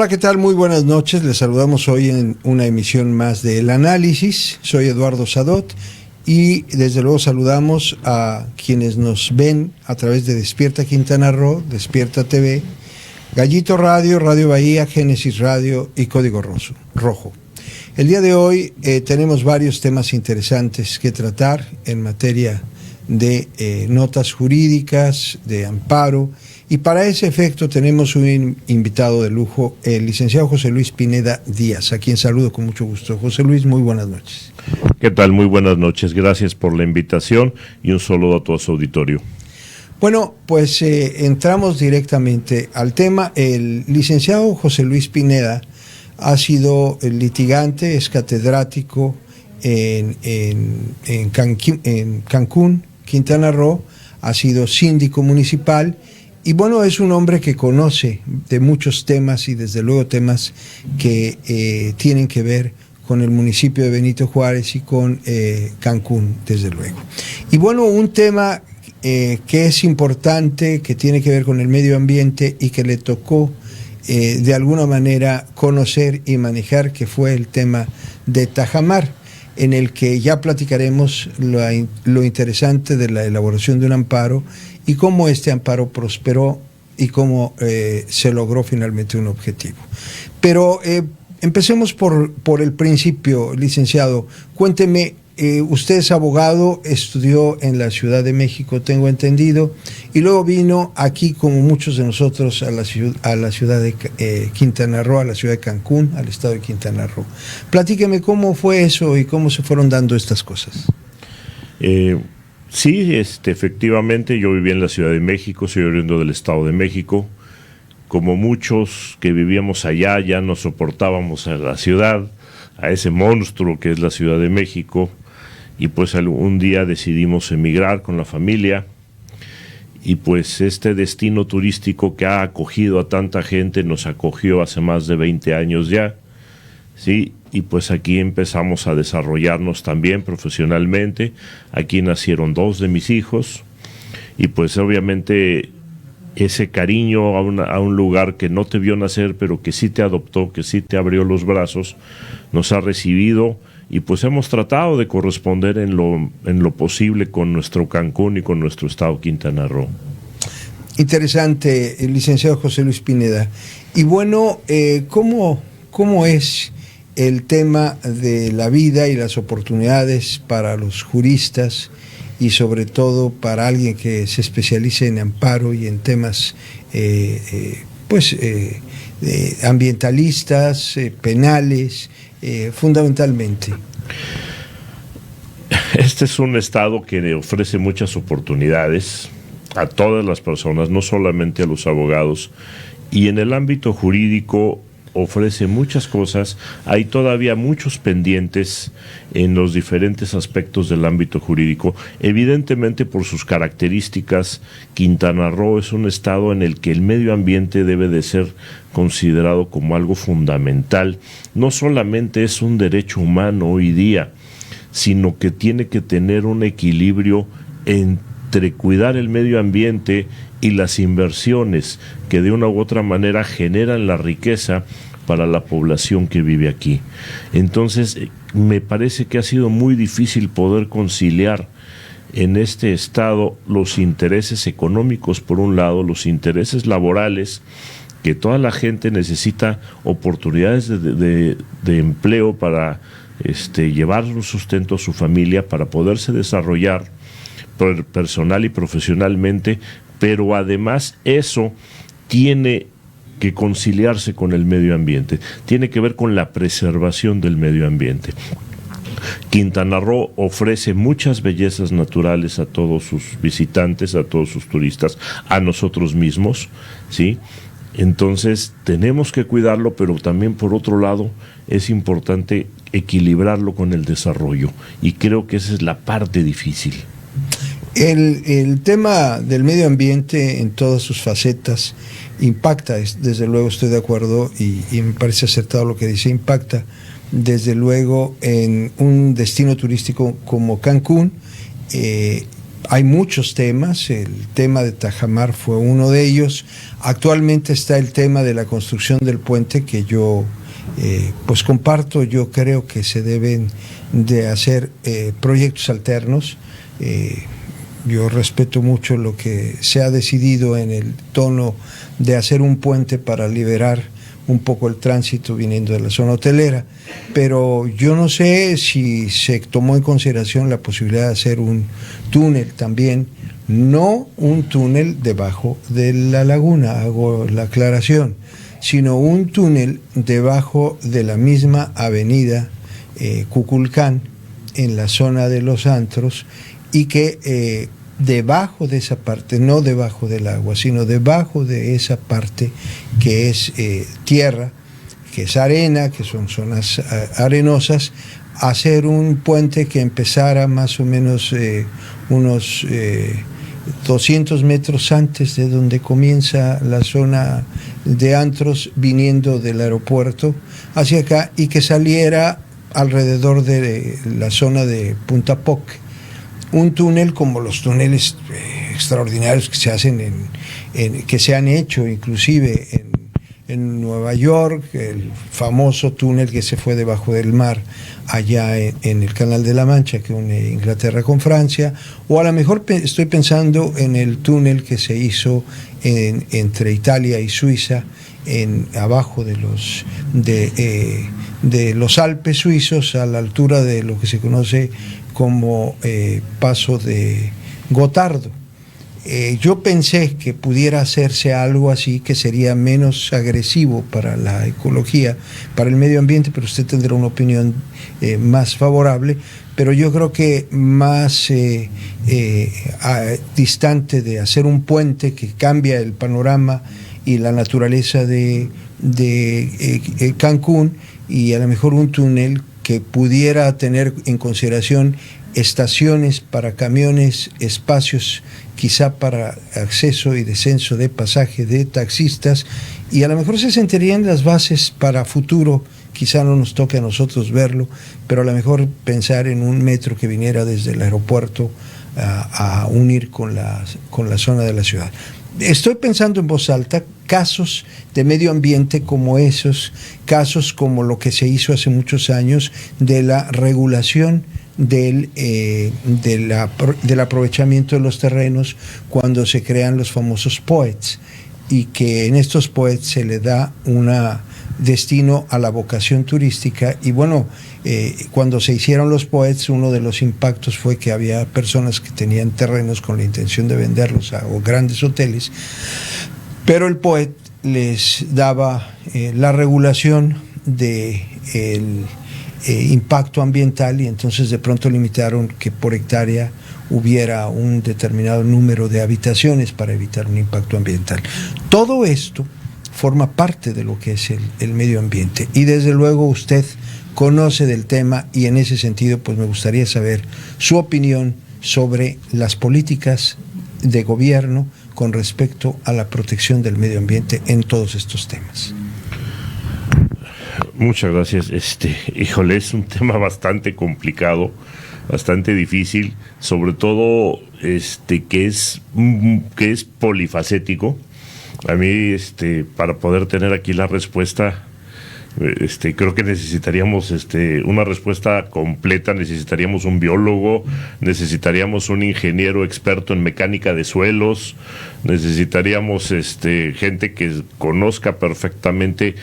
Hola, ¿qué tal? Muy buenas noches. Les saludamos hoy en una emisión más de El Análisis. Soy Eduardo Sadot y desde luego saludamos a quienes nos ven a través de Despierta Quintana Roo, Despierta TV, Gallito Radio, Radio Bahía, Génesis Radio y Código Rojo. El día de hoy tenemos varios temas interesantes que tratar en materia de notas jurídicas, de amparo, y para ese efecto tenemos un invitado de lujo, el licenciado José Luis Pineda Díaz, a quien saludo con mucho gusto. José Luis, muy buenas noches. ¿Qué tal? Muy buenas noches. Gracias por la invitación y un saludo a todo su auditorio. Bueno, pues entramos directamente al tema. El licenciado José Luis Pineda ha sido litigante, es catedrático en Cancún, Quintana Roo, ha sido síndico municipal y bueno, es un hombre que conoce de muchos temas y desde luego temas que tienen que ver con el municipio de Benito Juárez y con Cancún, desde luego. Y bueno, un tema que es importante, que tiene que ver con el medio ambiente y que le tocó de alguna manera conocer y manejar, que fue el tema de Tajamar, en el que ya platicaremos lo interesante de la elaboración de un amparo y cómo este amparo prosperó y cómo se logró finalmente un objetivo. Pero empecemos por el principio, licenciado. Cuénteme, usted es abogado, estudió en la Ciudad de México, tengo entendido, y luego vino aquí, como muchos de nosotros, a la ciudad de Quintana Roo, a la ciudad de Cancún, al estado de Quintana Roo. Platíqueme cómo fue eso y cómo se fueron dando estas cosas. Sí, efectivamente, yo viví en la Ciudad de México, soy oriundo del Estado de México. Como muchos que vivíamos allá, ya no soportábamos a la ciudad, a ese monstruo que es la Ciudad de México, y pues un día decidimos emigrar con la familia, y pues este destino turístico que ha acogido a tanta gente nos acogió hace más de 20 años ya, ¿sí? Y pues aquí empezamos a desarrollarnos también profesionalmente. Aquí nacieron 2 de mis hijos, y pues obviamente ese cariño a un lugar que no te vio nacer, pero que sí te adoptó, que sí te abrió los brazos, nos ha recibido, y pues hemos tratado de corresponder en lo posible con nuestro Cancún y con nuestro estado Quintana Roo. Interesante, el licenciado José Luis Pineda. Y bueno, ¿cómo es el tema de la vida y las oportunidades para los juristas y sobre todo para alguien que se especialice en amparo y en temas ambientalistas, penales, fundamentalmente? Este es un estado que ofrece muchas oportunidades a todas las personas, no solamente a los abogados, y en el ámbito jurídico ofrece muchas cosas. Hay todavía muchos pendientes en los diferentes aspectos del ámbito jurídico. Evidentemente, por sus características, Quintana Roo es un estado en el que el medio ambiente debe de ser considerado como algo fundamental. No solamente es un derecho humano hoy día, sino que tiene que tener un equilibrio entre cuidar el medio ambiente y las inversiones que de una u otra manera generan la riqueza para la población que vive aquí. Entonces, me parece que ha sido muy difícil poder conciliar en este estado los intereses económicos por un lado, los intereses laborales, que toda la gente necesita oportunidades de empleo para llevar un sustento a su familia, para poderse desarrollar personal y profesionalmente, pero además eso tiene que conciliarse con el medio ambiente, tiene que ver con la preservación del medio ambiente. Quintana Roo ofrece muchas bellezas naturales a todos sus visitantes, a todos sus turistas, a nosotros mismos, ¿sí? Entonces tenemos que cuidarlo, pero también por otro lado es importante equilibrarlo con el desarrollo, y creo que esa es la parte difícil. El tema del medio ambiente en todas sus facetas impacta, desde luego estoy de acuerdo y me parece acertado lo que dice, impacta desde luego en un destino turístico como Cancún, hay muchos temas, el tema de Tajamar fue uno de ellos. Actualmente está el tema de la construcción del puente, que yo pues comparto. Yo creo que se deben de hacer proyectos alternos. Yo respeto mucho lo que se ha decidido en el tono de hacer un puente para liberar un poco el tránsito viniendo de la zona hotelera, pero yo no sé si se tomó en consideración la posibilidad de hacer un túnel también, no un túnel debajo de la laguna, hago la aclaración, sino un túnel debajo de la misma avenida Cuculcán, en la zona de los antros, y que debajo de esa parte, no debajo del agua, sino debajo de esa parte que es tierra, que es arena, que son zonas arenosas, hacer un puente que empezara más o menos unos 200 metros antes de donde comienza la zona de antros, viniendo del aeropuerto hacia acá, y que saliera alrededor de la zona de Punta Poc. Un túnel como los túneles extraordinarios que se hacen que se han hecho inclusive en Nueva York, el famoso túnel que se fue debajo del mar allá en el Canal de la Mancha, que une Inglaterra con Francia, o a lo mejor estoy pensando en el túnel que se hizo entre Italia y Suiza, abajo de los Alpes suizos, a la altura de lo que se conoce como paso de Gotardo. Yo pensé que pudiera hacerse algo así, que sería menos agresivo para la ecología, para el medio ambiente, pero usted tendrá una opinión más favorable. Pero yo creo que más distante de hacer un puente que cambia el panorama y la naturaleza de Cancún, y a lo mejor un túnel que pudiera tener en consideración estaciones para camiones, espacios quizá para acceso y descenso de pasaje de taxistas, y a lo mejor se sentarían las bases para futuro. Quizá no nos toque a nosotros verlo, pero a lo mejor pensar en un metro que viniera desde el aeropuerto a unir con la zona de la ciudad. Estoy pensando en voz alta casos de medio ambiente como esos, casos como lo que se hizo hace muchos años de la regulación del aprovechamiento de los terrenos cuando se crean los famosos POETs, y que en estos POETs se le da un destino a la vocación turística. Y bueno, cuando se hicieron los POETs, uno de los impactos fue que había personas que tenían terrenos con la intención de venderlos a grandes hoteles, pero el POET les daba la regulación de impacto ambiental, y entonces de pronto limitaron que por hectárea hubiera un determinado número de habitaciones para evitar un impacto ambiental. Todo esto forma parte de lo que es el medio ambiente, y desde luego usted conoce del tema, y en ese sentido pues me gustaría saber su opinión sobre las políticas de gobierno con respecto a la protección del medio ambiente en todos estos temas. Muchas gracias. Híjole, es un tema bastante complicado, bastante difícil, sobre todo que es polifacético. A mí, para poder tener aquí la respuesta, creo que necesitaríamos una respuesta completa. Necesitaríamos un biólogo, necesitaríamos un ingeniero experto en mecánica de suelos, necesitaríamos gente que conozca perfectamente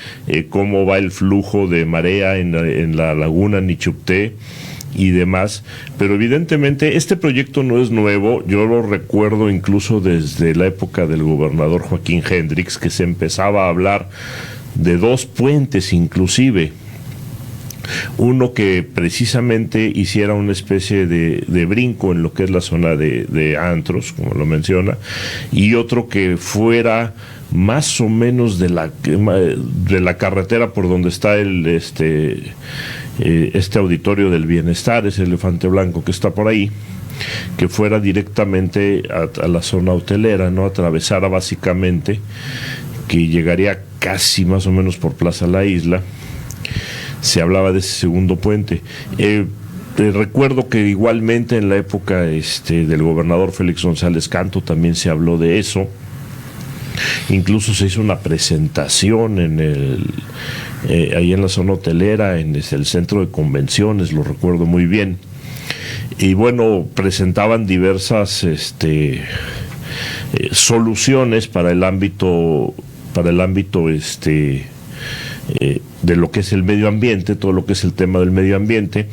cómo va el flujo de marea en la laguna Nichupté y demás. Pero evidentemente este proyecto no es nuevo. Yo lo recuerdo incluso desde la época del gobernador Joaquín Hendricks, que se empezaba a hablar de dos puentes inclusive, uno que precisamente hiciera una especie de brinco en lo que es la zona de antros, como lo menciona, y otro que fuera más o menos de la carretera por donde está este auditorio del bienestar, ese elefante blanco que está por ahí, que fuera directamente a la zona hotelera, ¿no? Atravesara básicamente, que llegaría casi más o menos por Plaza La Isla. Se hablaba de ese segundo puente. Recuerdo que igualmente en la época del gobernador Félix González Canto también se habló de eso. Incluso se hizo una presentación ahí en la zona hotelera, en el centro de convenciones, lo recuerdo muy bien. Y bueno, presentaban diversas soluciones para el ámbito de lo que es el medio ambiente, todo lo que es el tema del medio ambiente.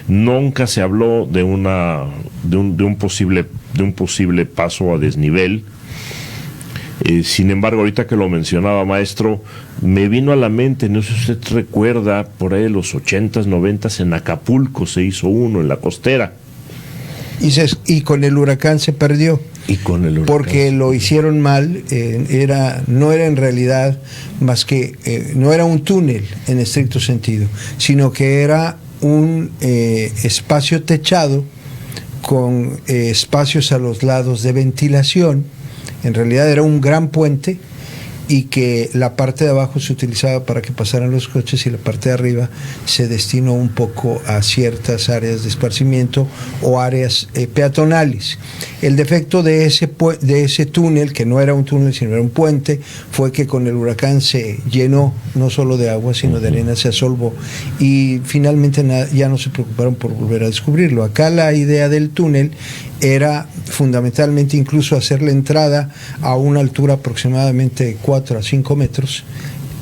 Nunca se habló de un posible paso a desnivel. Sin embargo, ahorita que lo mencionaba, maestro, me vino a la mente, no sé si usted recuerda, por ahí de los 80s, 90s, en Acapulco se hizo uno, en la costera. Y con el huracán se perdió. Porque lo hicieron mal, no era en realidad más que, no era un túnel en estricto sentido, sino que era un espacio techado con espacios a los lados de ventilación. En realidad era un gran puente, y que la parte de abajo se utilizaba para que pasaran los coches y la parte de arriba se destinó un poco a ciertas áreas de esparcimiento o áreas peatonales. El defecto de ese túnel, que no era un túnel sino era un puente, fue que con el huracán se llenó no solo de agua sino de arena, se asolvó, y finalmente ya no se preocuparon por volver a descubrirlo. Acá la idea del túnel era fundamentalmente incluso hacer la entrada a una altura aproximadamente 4 a 5 metros,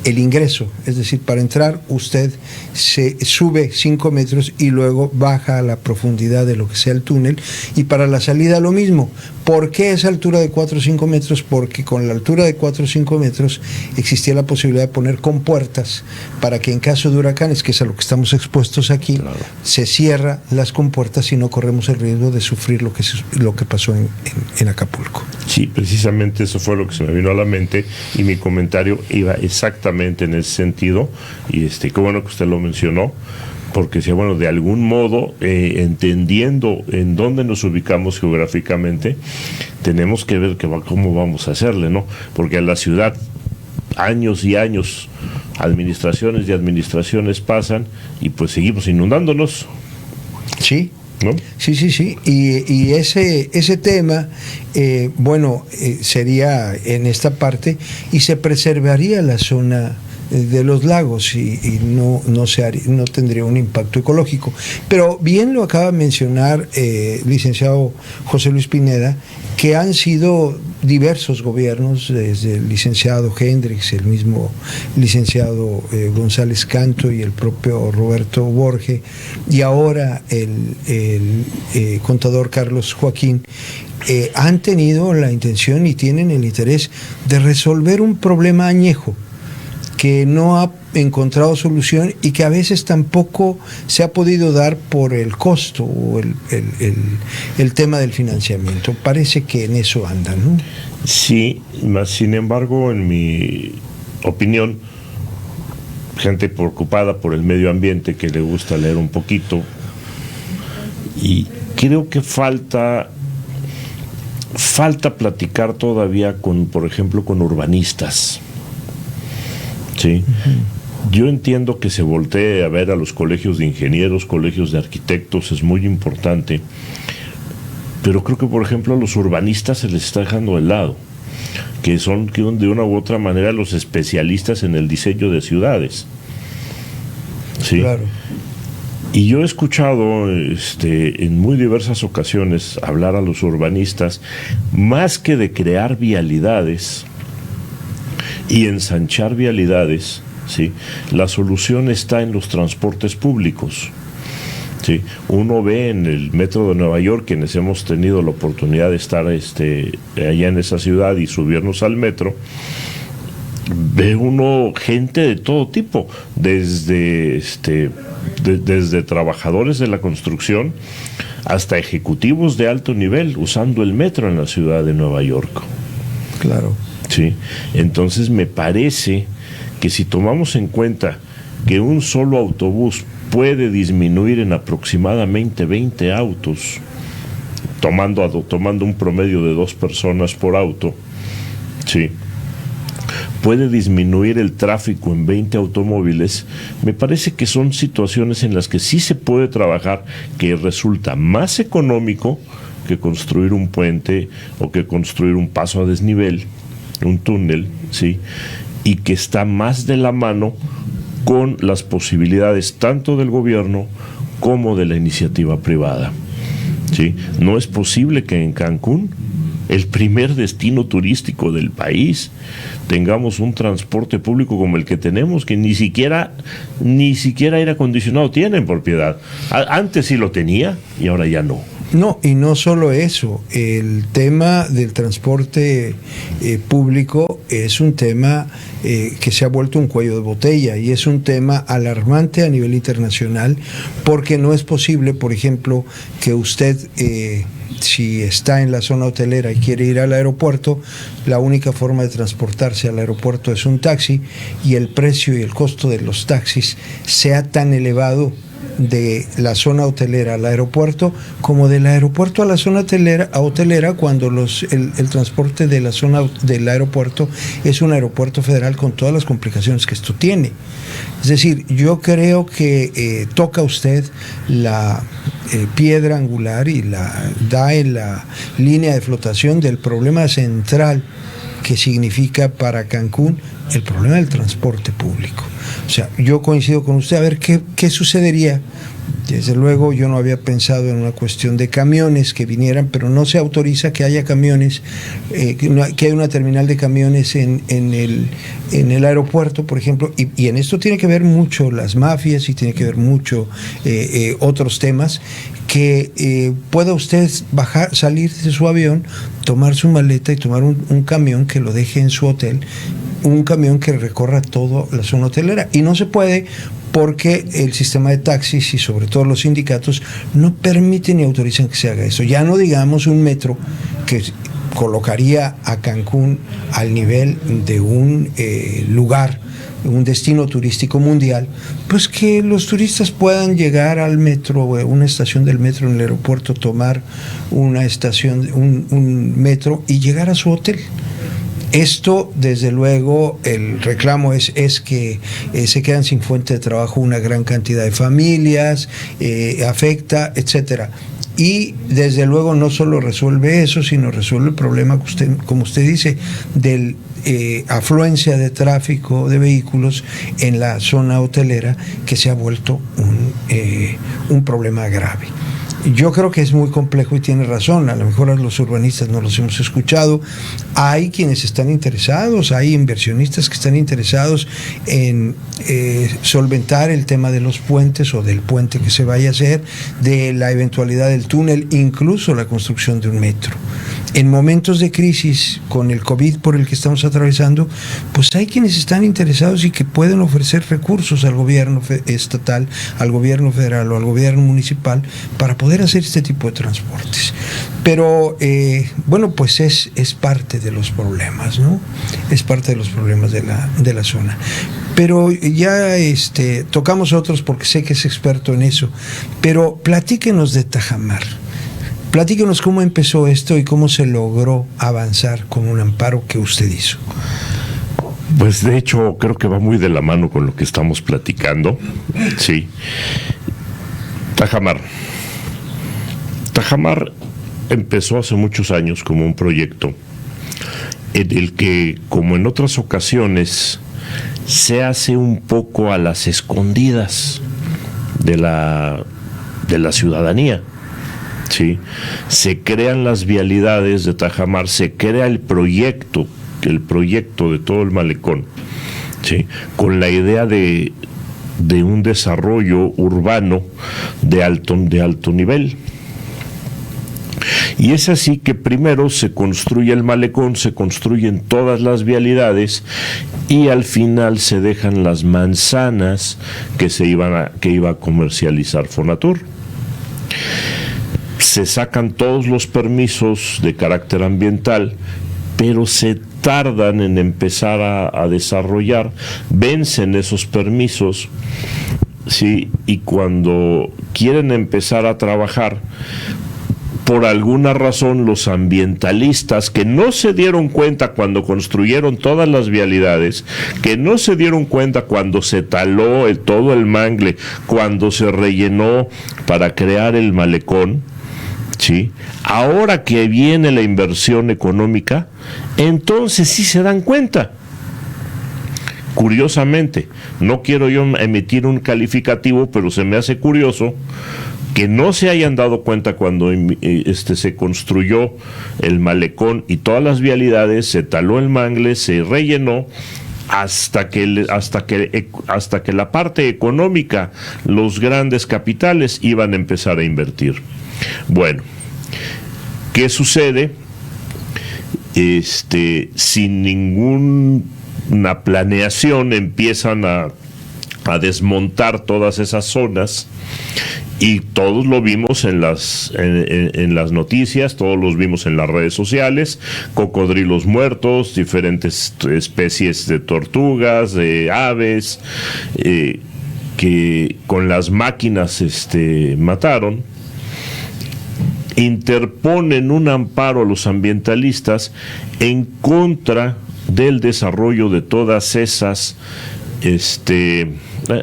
el ingreso, es decir, para entrar usted se sube 5 metros y luego baja a la profundidad de lo que sea el túnel, y para la salida lo mismo. ¿Por qué esa altura de 4 o 5 metros? Porque con la altura de 4 o 5 metros existía la posibilidad de poner compuertas para que en caso de huracanes, que es a lo que estamos expuestos aquí, claro, se cierra las compuertas y no corremos el riesgo de sufrir lo que pasó en Acapulco. Sí, precisamente eso fue lo que se me vino a la mente, y mi comentario iba exactamente en ese sentido, y qué bueno que usted lo mencionó, porque si, bueno, de algún modo, entendiendo en dónde nos ubicamos geográficamente, tenemos que ver cómo vamos a hacerle, ¿no? Porque a la ciudad, años y años, administraciones y administraciones pasan, y pues seguimos inundándonos. Sí. ¿No? Sí. Y ese tema, sería en esta parte, y se preservaría la zona de los lagos y no tendría un impacto ecológico. Pero bien lo acaba de mencionar licenciado José Luis Pineda, que han sido diversos gobiernos, desde el licenciado Hendrix, el mismo licenciado González Canto y el propio Roberto Borge, y ahora el contador Carlos Joaquín, han tenido la intención y tienen el interés de resolver un problema añejo que no ha encontrado solución y que a veces tampoco se ha podido dar por el costo o el tema del financiamiento. Parece que en eso andan, ¿no? Sí, sin embargo, en mi opinión, gente preocupada por el medio ambiente, que le gusta leer un poquito, y creo que falta platicar todavía por ejemplo, con urbanistas. Sí. Uh-huh. Yo entiendo que se voltee a ver a los colegios de ingenieros, colegios de arquitectos, es muy importante, pero creo que, por ejemplo, a los urbanistas se les está dejando de lado, que son de una u otra manera los especialistas en el diseño de ciudades. Sí. Claro. Y yo he escuchado en muy diversas ocasiones hablar a los urbanistas, más que de crear vialidades y ensanchar vialidades, ¿sí? La solución está en los transportes públicos. ¿Sí? Uno ve en el metro de Nueva York, quienes hemos tenido la oportunidad de estar allá en esa ciudad y subirnos al metro, ve uno gente de todo tipo, desde trabajadores de la construcción hasta ejecutivos de alto nivel usando el metro en la ciudad de Nueva York. Claro. Sí, entonces me parece que si tomamos en cuenta que un solo autobús puede disminuir en aproximadamente 20 autos, tomando un promedio de 2 personas por auto, sí, puede disminuir el tráfico en 20 automóviles, me parece que son situaciones en las que sí se puede trabajar, que resulta más económico que construir un puente o que construir un paso a desnivel, un túnel, ¿sí? Y que está más de la mano con las posibilidades tanto del gobierno como de la iniciativa privada, ¿sí? No es posible que en Cancún, el primer destino turístico del país, tengamos un transporte público como el que tenemos, que ni siquiera aire acondicionado tiene en propiedad. Antes sí lo tenía y ahora ya no. No, y no solo eso, el tema del transporte público es un tema que se ha vuelto un cuello de botella y es un tema alarmante a nivel internacional, porque no es posible, por ejemplo, que usted, si está en la zona hotelera y quiere ir al aeropuerto, la única forma de transportarse al aeropuerto es un taxi, y el precio y el costo de los taxis sea tan elevado de la zona hotelera al aeropuerto como del aeropuerto a la zona hotelera cuando el transporte de la zona del aeropuerto es un aeropuerto federal con todas las complicaciones que esto tiene. Es decir, yo creo que toca usted la piedra angular y da en la línea de flotación del problema central que significa para Cancún el problema del transporte público. O sea, yo coincido con usted. A ver, ¿qué sucedería? Desde luego yo no había pensado en una cuestión de camiones que vinieran, pero no se autoriza que haya camiones, que haya una terminal de camiones en el aeropuerto, por ejemplo, y en esto tiene que ver mucho las mafias y tiene que ver mucho otros temas, que pueda usted salir de su avión, tomar su maleta y tomar un camión que lo deje en su hotel, un camión que recorra toda la zona hotelera, y no se puede porque el sistema de taxis y sobre todo los sindicatos no permiten ni autorizan que se haga eso. Ya no digamos un metro que colocaría a Cancún al nivel de un lugar, un destino turístico mundial, pues que los turistas puedan llegar al metro, una estación del metro en el aeropuerto, tomar una estación, un metro y llegar a su hotel. Esto, desde luego, el reclamo es que se quedan sin fuente de trabajo una gran cantidad de familias, afecta, etcétera. Y desde luego no solo resuelve eso, sino resuelve el problema, como usted dice, del afluencia de tráfico de vehículos en la zona hotelera, que se ha vuelto un problema grave. Yo creo que es muy complejo y tiene razón. A lo mejor a los urbanistas no los hemos escuchado. Hay quienes están interesados, hay inversionistas que están interesados en solventar el tema de los puentes o del puente que se vaya a hacer, de la eventualidad del túnel, incluso la construcción de un metro. En momentos de crisis, con el COVID por el que estamos atravesando, pues hay quienes están interesados y que pueden ofrecer recursos al gobierno estatal, al gobierno federal o al gobierno municipal para poder hacer este tipo de transportes. Pero, bueno, pues es parte de los problemas, ¿no? Es parte de los problemas de la zona. Pero ya tocamos otros porque sé que es experto en eso. Pero platíquenos de Tajamar. Platíquenos cómo empezó esto y cómo se logró avanzar con un amparo que usted hizo. Pues de hecho creo que va muy de la mano con lo que estamos platicando. Sí. Tajamar empezó hace muchos años como un proyecto en el que, como en otras ocasiones, se hace un poco a las escondidas de la ciudadanía. ¿Sí? Se crean las vialidades de Tajamar, se crea el proyecto de todo el malecón, ¿sí? Con la idea de un desarrollo urbano de alto nivel. Y es así que primero se construye el malecón, se construyen todas las vialidades y al final se dejan las manzanas que iba a comercializar Fonatur. Se sacan todos los permisos de carácter ambiental, pero se tardan en empezar a desarrollar, vencen esos permisos, ¿sí? Y cuando quieren empezar a trabajar, por alguna razón los ambientalistas que no se dieron cuenta cuando construyeron todas las vialidades, que no se dieron cuenta cuando se taló todo el mangle, cuando se rellenó para crear el malecón, ¿sí? Ahora que viene la inversión económica, entonces sí se dan cuenta. Curiosamente, no quiero yo emitir un calificativo, pero se me hace curioso que no se hayan dado cuenta cuando se construyó el malecón y todas las vialidades, se taló el mangle, se rellenó, hasta que la parte económica, los grandes capitales iban a empezar a invertir. Bueno, ¿qué sucede? Sin ninguna planeación empiezan a desmontar todas esas zonas. Y todos lo vimos en las noticias, todos los vimos en las redes sociales, cocodrilos muertos, diferentes especies de tortugas, de aves, que con las máquinas mataron. Interponen un amparo a los ambientalistas en contra del desarrollo de todas esas,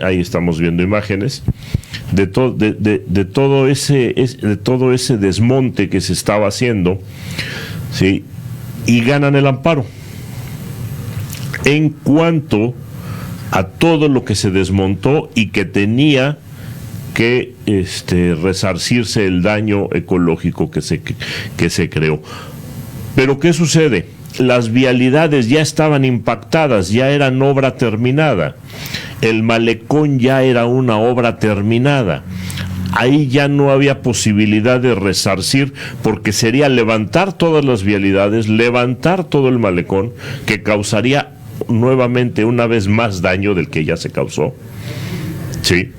ahí estamos viendo imágenes, de todo ese desmonte que se estaba haciendo, ¿sí? Y ganan el amparo en cuanto a todo lo que se desmontó y que tenía que resarcirse el daño ecológico que se creó. Pero ¿qué sucede? Las vialidades ya estaban impactadas, ya eran obra terminada. El malecón ya era una obra terminada. Ahí ya no había posibilidad de resarcir, porque sería levantar todas las vialidades, levantar todo el malecón, que causaría nuevamente una vez más daño del que ya se causó. ¿Sí?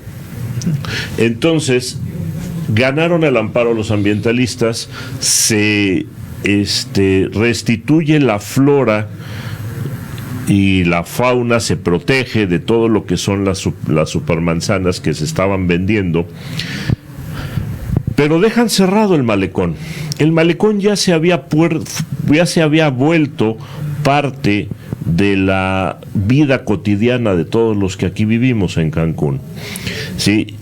Entonces, ganaron el amparo los ambientalistas, se restituye la flora y la fauna, se protege de todo lo que son las supermanzanas que se estaban vendiendo, pero dejan cerrado el malecón. El malecón ya se había vuelto parte de la vida cotidiana de todos los que aquí vivimos en Cancún. Sí,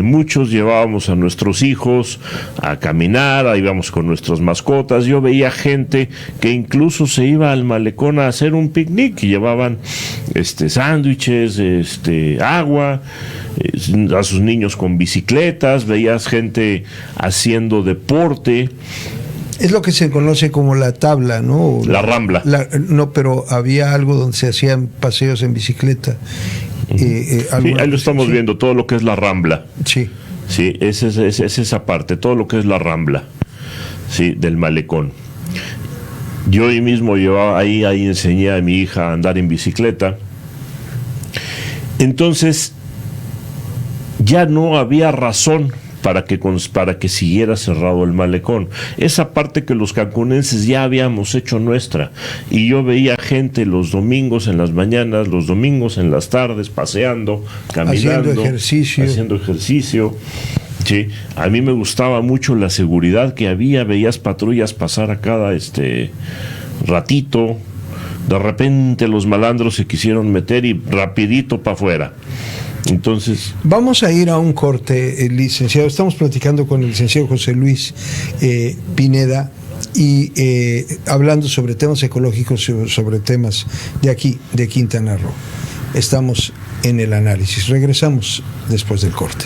muchos llevábamos a nuestros hijos a caminar, íbamos con nuestras mascotas. Yo veía gente que incluso se iba al malecón a hacer un picnic y llevaban sándwiches, agua, a sus niños con bicicletas, veías gente haciendo deporte. Es lo que se conoce como la tabla, ¿no? La rambla. No, pero había algo donde se hacían paseos en bicicleta. Sí, ahí lo estamos viendo, todo lo que es la rambla. Sí. Sí, es esa parte, todo lo que es la rambla, sí, del malecón. Yo ahí mismo ahí enseñé a mi hija a andar en bicicleta. Entonces, ya no había razón para que siguiera cerrado el malecón. Esa parte que los cancunenses ya habíamos hecho nuestra, y yo veía gente los domingos en las mañanas, los domingos en las tardes, paseando, caminando, haciendo ejercicio. Sí, a mí me gustaba mucho la seguridad que había, veías patrullas pasar a cada ratito. De repente los malandros se quisieron meter y rapidito para afuera. Entonces, vamos a ir a un corte, licenciado. Estamos platicando con el licenciado José Luis Pineda y hablando sobre temas ecológicos, sobre temas de aquí, de Quintana Roo. Estamos en el análisis. Regresamos después del corte.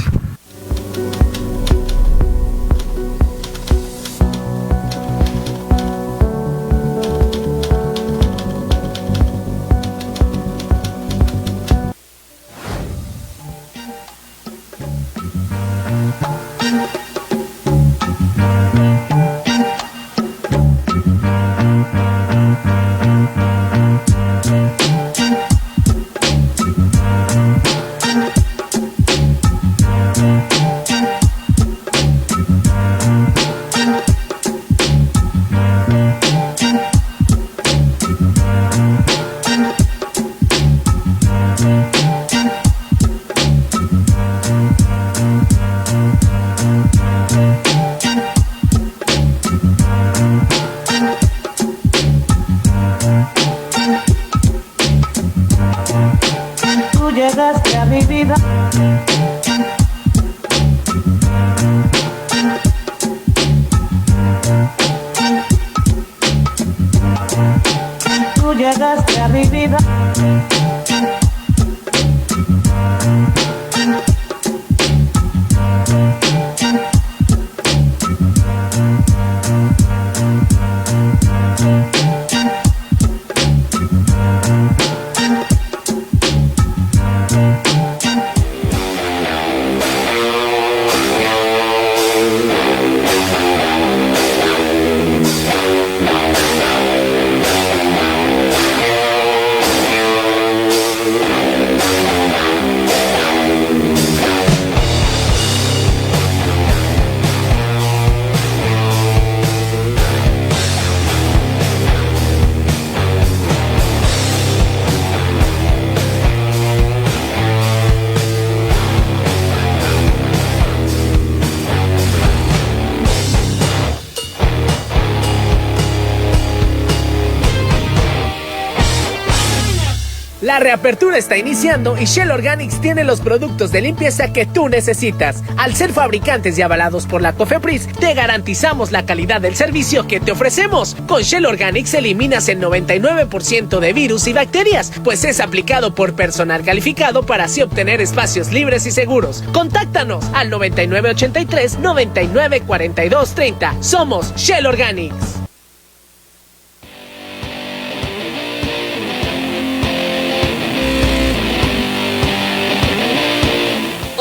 La reapertura está iniciando y Shell Organics tiene los productos de limpieza que tú necesitas. Al ser fabricantes y avalados por la COFEPRIS, te garantizamos la calidad del servicio que te ofrecemos. Con Shell Organics eliminas el 99% de virus y bacterias, pues es aplicado por personal calificado para así obtener espacios libres y seguros. Contáctanos al 9983 9942 30. Somos Shell Organics.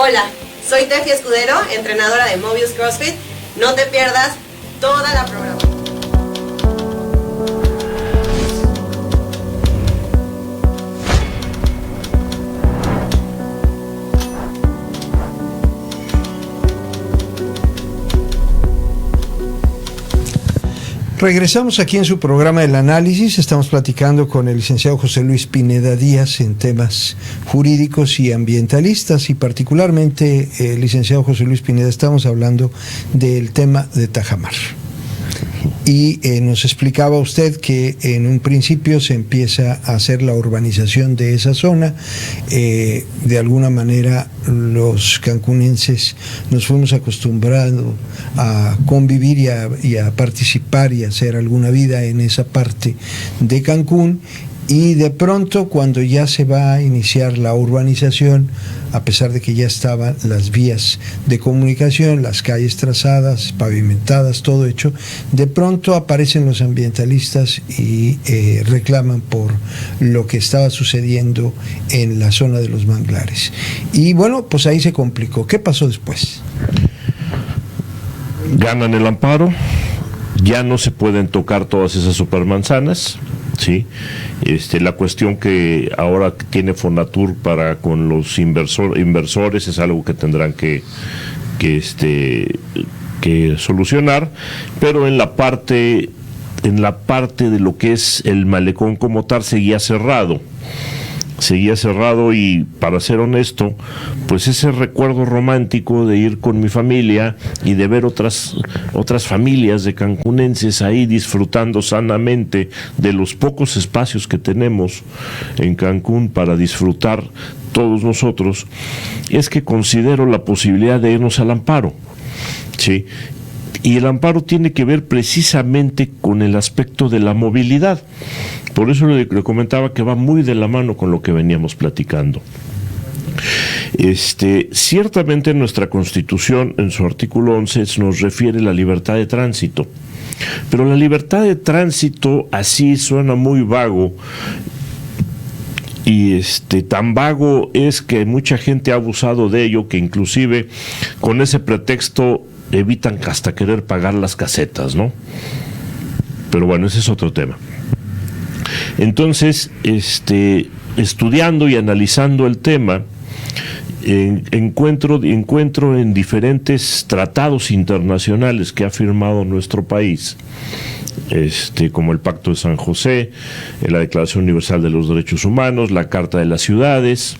Hola, soy Tefi Escudero, entrenadora de Mobius CrossFit. No te pierdas toda la programación. Regresamos aquí en su programa El Análisis. Estamos platicando con el licenciado José Luis Pineda Díaz en temas jurídicos y ambientalistas, y particularmente, licenciado José Luis Pineda, estamos hablando del tema de Tajamar. Y nos explicaba usted que en un principio se empieza a hacer la urbanización de esa zona. De alguna manera los cancunenses nos fuimos acostumbrando a convivir y a participar y a hacer alguna vida en esa parte de Cancún. Y de pronto, cuando ya se va a iniciar la urbanización, a pesar de que ya estaban las vías de comunicación, las calles trazadas, pavimentadas, todo hecho, de pronto aparecen los ambientalistas y reclaman por lo que estaba sucediendo en la zona de los manglares. Y bueno, pues ahí se complicó. ¿Qué pasó después? Ganan el amparo, ya no se pueden tocar todas esas supermanzanas, ¿sí? La cuestión que ahora tiene Fonatur para con los inversores es algo que tendrán que solucionar, pero en la parte de lo que es el malecón como tal seguía cerrado, y, para ser honesto, pues ese recuerdo romántico de ir con mi familia y de ver otras familias de cancunenses ahí disfrutando sanamente de los pocos espacios que tenemos en Cancún para disfrutar todos nosotros, es que considero la posibilidad de irnos al amparo, ¿sí? Y el amparo tiene que ver precisamente con el aspecto de la movilidad. Por eso le comentaba que va muy de la mano con lo que veníamos platicando. Ciertamente nuestra Constitución, en su artículo 11, nos refiere a la libertad de tránsito. Pero la libertad de tránsito así suena muy vago. Y tan vago es que mucha gente ha abusado de ello, que inclusive con ese pretexto evitan hasta querer pagar las casetas, ¿no? Pero bueno, ese es otro tema. Entonces, estudiando y analizando el tema, encuentro en diferentes tratados internacionales que ha firmado nuestro país, como el Pacto de San José, la Declaración Universal de los Derechos Humanos, la Carta de las Ciudades,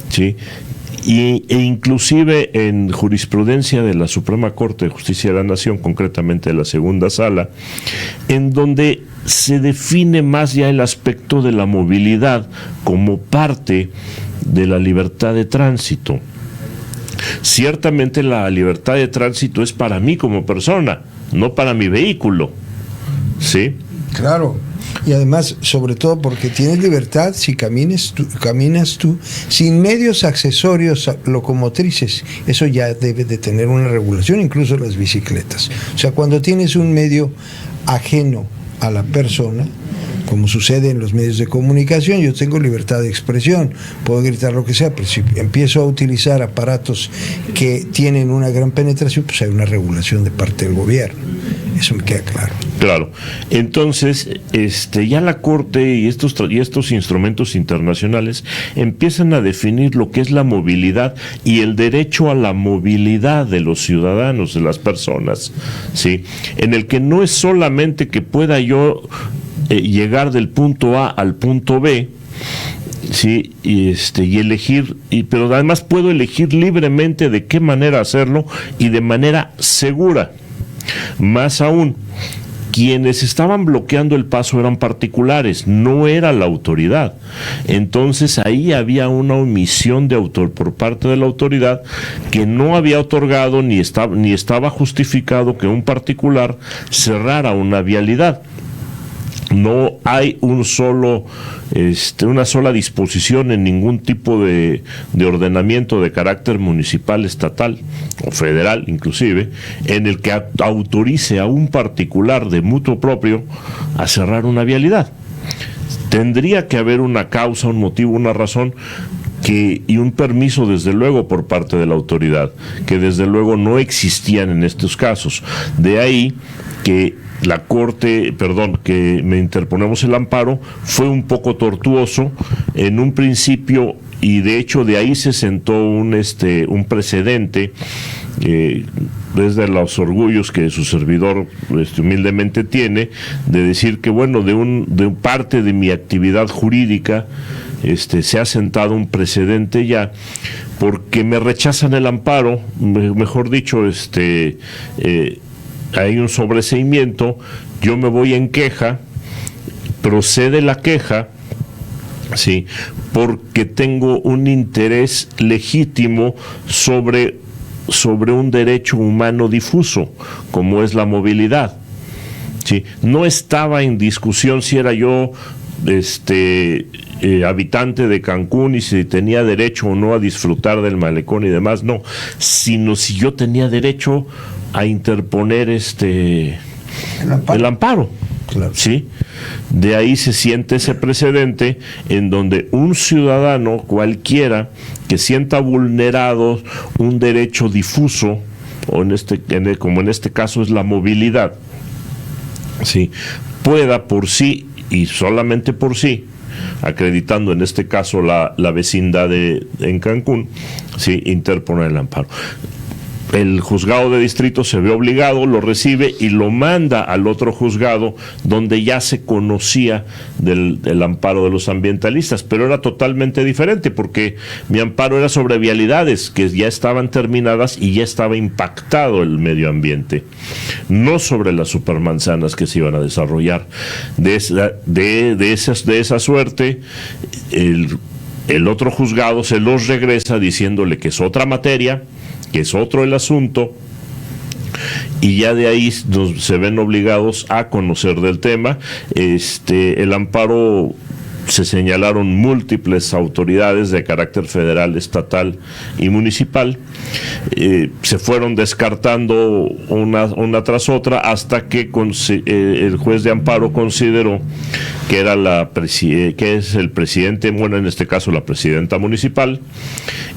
¿sí? E inclusive en jurisprudencia de la Suprema Corte de Justicia de la Nación, concretamente de la segunda sala, en donde se define más ya el aspecto de la movilidad como parte de la libertad de tránsito. Ciertamente la libertad de tránsito es para mí como persona, no para mi vehículo, ¿sí? Claro, y además, sobre todo porque tienes libertad si caminas tú sin medios accesorios locomotrices. Eso ya debe de tener una regulación, incluso las bicicletas. O sea, cuando tienes un medio ajeno a la persona, como sucede en los medios de comunicación, yo tengo libertad de expresión, puedo gritar lo que sea, pero si empiezo a utilizar aparatos que tienen una gran penetración, pues hay una regulación de parte del gobierno. Eso me queda claro. Claro. Entonces, ya la Corte y estos instrumentos internacionales empiezan a definir lo que es la movilidad y el derecho a la movilidad de los ciudadanos, de las personas, ¿sí? En el que no es solamente que pueda yo llegar del punto A al punto B, sí, y elegir, pero además puedo elegir libremente de qué manera hacerlo y de manera segura. Más aún, quienes estaban bloqueando el paso eran particulares, no era la autoridad. Entonces ahí había una omisión por parte de la autoridad que no había otorgado ni estaba justificado que un particular cerrara una vialidad. No hay una sola disposición en ningún tipo de ordenamiento de carácter municipal, estatal o federal inclusive, en el que autorice a un particular de mutuo propio a cerrar una vialidad. Tendría que haber una causa, un motivo, una razón y un permiso desde luego por parte de la autoridad, que desde luego no existían en estos casos. De ahí que la Corte, que me interponemos el amparo, fue un poco tortuoso en un principio, y de hecho de ahí se sentó un precedente, desde los orgullos que su servidor humildemente tiene, de decir que bueno, de parte de mi actividad jurídica se ha sentado un precedente ya, porque me rechazan el amparo, mejor dicho, hay un sobreseimiento, yo me voy en queja, procede la queja, sí, porque tengo un interés legítimo sobre un derecho humano difuso, como es la movilidad. Sí, no estaba en discusión si era yo habitante de Cancún y si tenía derecho o no a disfrutar del malecón y demás, no, sino si yo tenía derecho a interponer el amparo. Claro. ¿Sí? De ahí se siente ese precedente en donde un ciudadano cualquiera que sienta vulnerado un derecho difuso, o como en este caso es la movilidad, ¿sí?, pueda por sí y solamente por sí, acreditando en este caso la vecindad en Cancún, ¿sí?, interponer el amparo. El juzgado de distrito se ve obligado, lo recibe y lo manda al otro juzgado donde ya se conocía del amparo de los ambientalistas, pero era totalmente diferente porque mi amparo era sobre vialidades que ya estaban terminadas y ya estaba impactado el medio ambiente, no sobre las supermanzanas que se iban a desarrollar. De esa suerte, el otro juzgado se los regresa diciéndole que es otra materia, que es otro el asunto, y ya de ahí se ven obligados a conocer del tema. El amparo, se señalaron múltiples autoridades de carácter federal, estatal y municipal. Se fueron descartando una tras otra hasta que el juez de amparo consideró que era que es el presidente, bueno, en este caso la presidenta municipal,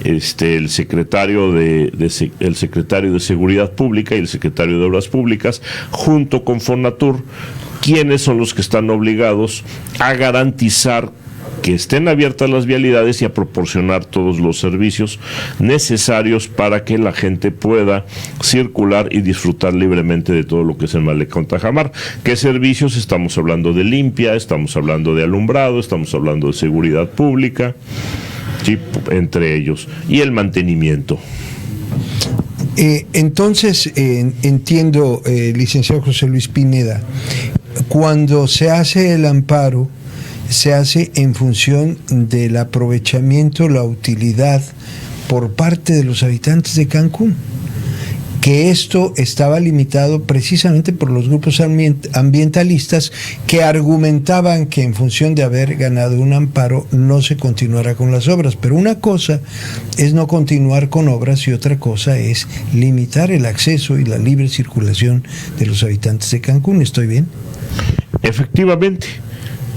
el secretario de Seguridad Pública y el secretario de Obras Públicas, junto con Fonatur, quienes son los que están obligados a garantizar que estén abiertas las vialidades y a proporcionar todos los servicios necesarios para que la gente pueda circular y disfrutar libremente de todo lo que es el Malecón Tajamar. ¿Qué servicios? Estamos hablando de limpia, estamos hablando de alumbrado, estamos hablando de seguridad pública, sí, entre ellos, y el mantenimiento. Entonces, entiendo, licenciado José Luis Pineda, cuando se hace el amparo, se hace en función del aprovechamiento, la utilidad por parte de los habitantes de Cancún. que esto estaba limitado precisamente por los grupos ambientalistas que argumentaban que en función de haber ganado un amparo no se continuara con las obras. Pero una cosa es no continuar con obras y otra cosa es limitar el acceso y la libre circulación de los habitantes de Cancún. ¿Estoy bien? Efectivamente,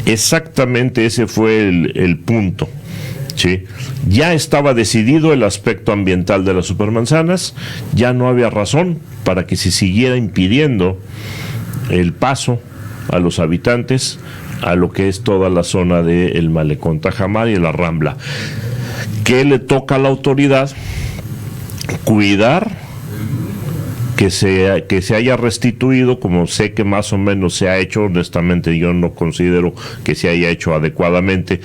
exactamente ese fue el punto. Sí, ya estaba decidido el aspecto ambiental de las supermanzanas, ya no había razón para que se siguiera impidiendo el paso a los habitantes a lo que es toda la zona del Malecón Tajamar y la Rambla. ¿Qué le toca a la autoridad? Cuidar que se haya restituido, como sé que más o menos se ha hecho. Honestamente yo no considero que se haya hecho adecuadamente,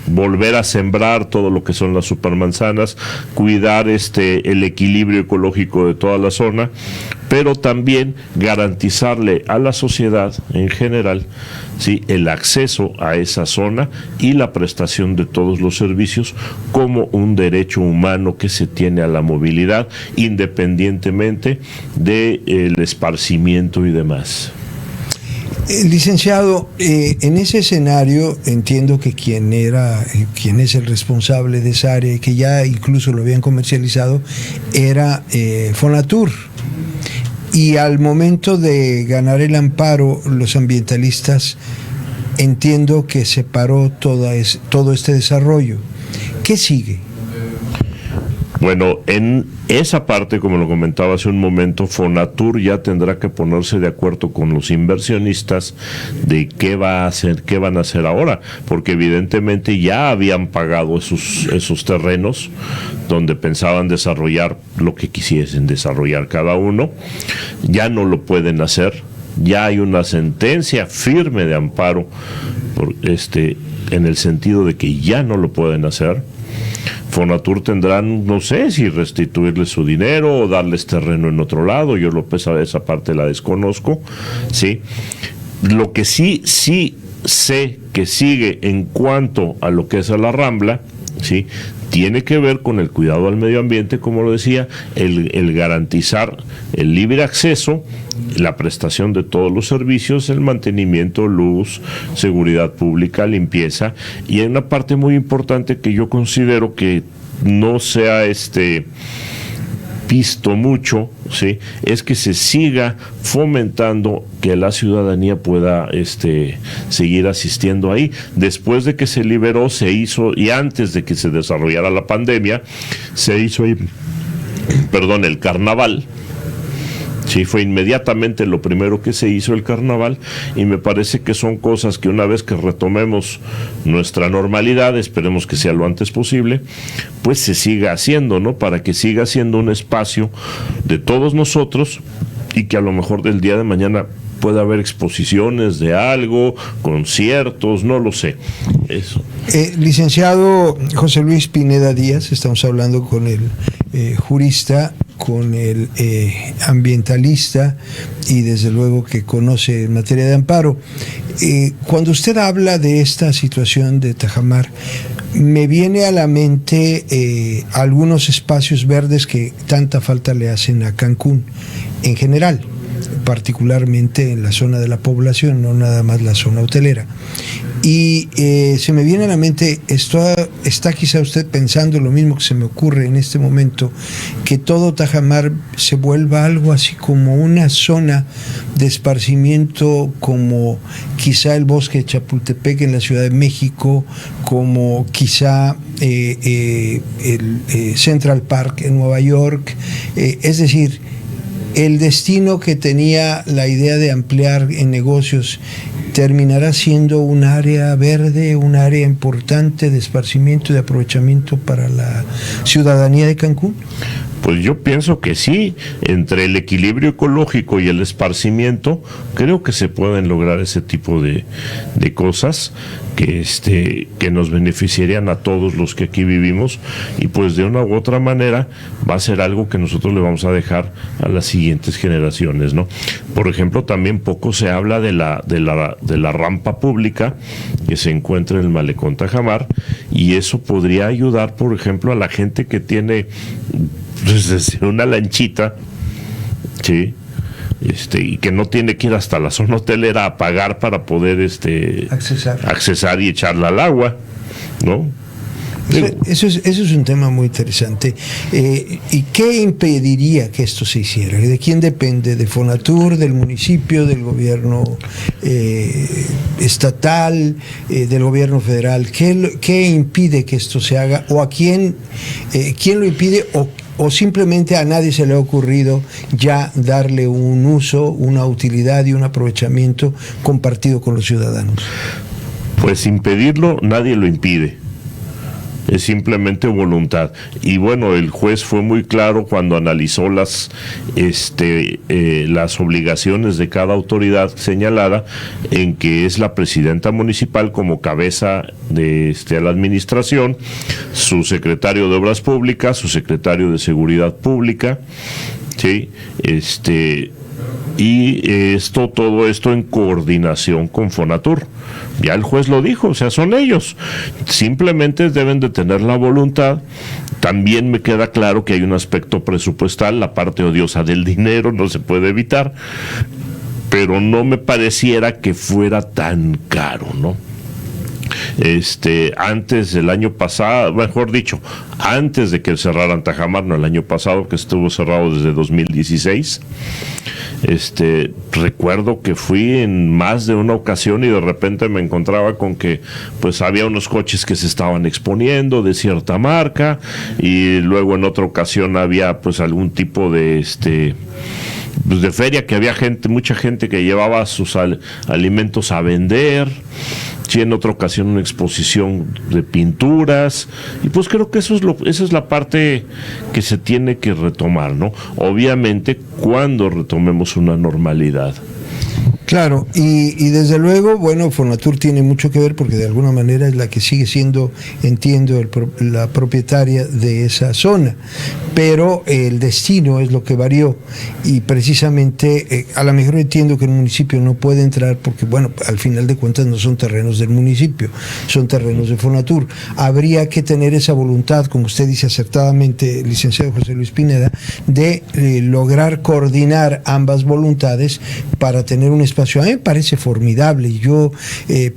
volver a sembrar todo lo que son las supermanzanas, cuidar el equilibrio ecológico de toda la zona, pero también garantizarle a la sociedad en general, ¿sí?, el acceso a esa zona y la prestación de todos los servicios como un derecho humano que se tiene a la movilidad, independientemente del esparcimiento y demás. Licenciado, en ese escenario entiendo que quien es el responsable de esa área y que ya incluso lo habían comercializado era Fonatur. Y al momento de ganar el amparo, los ambientalistas entiendo que se paró todo este desarrollo. ¿Qué sigue? Bueno, en esa parte, como lo comentaba hace un momento, Fonatur ya tendrá que ponerse de acuerdo con los inversionistas de qué va a hacer, qué van a hacer ahora, porque evidentemente ya habían pagado esos terrenos donde pensaban desarrollar lo que quisiesen desarrollar cada uno, ya no lo pueden hacer, ya hay una sentencia firme de amparo en el sentido de que ya no lo pueden hacer. Fonatur tendrán, no sé si restituirles su dinero o darles terreno en otro lado, yo esa parte la desconozco, ¿sí? Lo que sí sé que sigue en cuanto a lo que es a la Rambla, ¿sí?, tiene que ver con el cuidado al medio ambiente, como lo decía, el garantizar el libre acceso, la prestación de todos los servicios, el mantenimiento, luz, seguridad pública, limpieza, y hay una parte muy importante que yo considero que no se ha visto mucho, ¿sí?, es que se siga fomentando que la ciudadanía pueda seguir asistiendo ahí. Después de que se liberó, se hizo, y antes de que se desarrollara la pandemia, se hizo ahí, el carnaval. Sí, fue inmediatamente lo primero que se hizo, el carnaval, y me parece que son cosas que una vez que retomemos nuestra normalidad, esperemos que sea lo antes posible, pues se siga haciendo, ¿no? Para que siga siendo un espacio de todos nosotros y que a lo mejor del día de mañana pueda haber exposiciones de algo, conciertos, no lo sé. Eso. Licenciado José Luis Pineda Díaz, estamos hablando con el jurista, con el ambientalista y desde luego que conoce en materia de amparo. Cuando usted habla de esta situación de Tajamar, me viene a la mente algunos espacios verdes que tanta falta le hacen a Cancún en general, particularmente en la zona de la población, no nada más la zona hotelera. Y se me viene a la mente, está quizá usted pensando lo mismo que se me ocurre en este momento, que todo Tajamar se vuelva algo así como una zona de esparcimiento, como quizá el bosque de Chapultepec en la Ciudad de México, como quizá el Central Park en Nueva York, es decir, el destino que tenía la idea de ampliar en negocios terminará siendo un área verde, un área importante de esparcimiento y de aprovechamiento para la ciudadanía de Cancún. Pues yo pienso que sí, entre el equilibrio ecológico y el esparcimiento, creo que se pueden lograr ese tipo de cosas que nos beneficiarían a todos los que aquí vivimos, y pues de una u otra manera va a ser algo que nosotros le vamos a dejar a las siguientes generaciones, ¿no? Por ejemplo, también poco se habla de la rampa pública que se encuentra en el Malecón Tajamar, y eso podría ayudar, por ejemplo, a la gente que tiene pues, desde una lanchita, ¿sí? Y que no tiene que ir hasta la zona hotelera a pagar para poder accesar y echarla al agua, ¿no? Eso es un tema muy interesante. ¿Y qué impediría que esto se hiciera? ¿De quién depende? ¿De Fonatur, del municipio, del gobierno estatal, del gobierno federal? ¿Qué impide que esto se haga? ¿O a quién lo impide? ¿O simplemente a nadie se le ha ocurrido ya darle un uso, una utilidad y un aprovechamiento compartido con los ciudadanos? Pues impedirlo, nadie lo impide. Es simplemente voluntad. Y bueno, el juez fue muy claro cuando analizó las obligaciones de cada autoridad señalada, en que es la presidenta municipal como cabeza de la administración, su secretario de Obras Públicas, su secretario de Seguridad Pública, ¿sí? Y todo esto en coordinación con Fonatur. Ya el juez lo dijo, o sea, son ellos. Simplemente deben de tener la voluntad. También me queda claro que hay un aspecto presupuestal, la parte odiosa del dinero, no se puede evitar, pero no me pareciera que fuera tan caro, ¿no? Antes del año pasado, mejor dicho, antes de que cerraran Tajamar, no el año pasado, que estuvo cerrado desde 2016, recuerdo que fui en más de una ocasión y de repente me encontraba con que pues había unos coches que se estaban exponiendo de cierta marca, y luego en otra ocasión había pues algún tipo de pues de feria, que había mucha gente que llevaba sus alimentos a vender. Sí, en otra ocasión una exposición de pinturas, y pues creo que esa es la parte que se tiene que retomar, ¿no? Obviamente cuando retomemos una normalidad. Claro, y desde luego, bueno, Fonatur tiene mucho que ver porque de alguna manera es la que sigue siendo, entiendo, la propietaria de esa zona, pero el destino es lo que varió, y precisamente a lo mejor entiendo que el municipio no puede entrar porque, bueno, al final de cuentas no son terrenos del municipio, son terrenos de Fonatur. Habría que tener esa voluntad, como usted dice acertadamente, licenciado José Luis Pineda, de lograr coordinar ambas voluntades para tener un espacio. A mí me parece formidable, y yo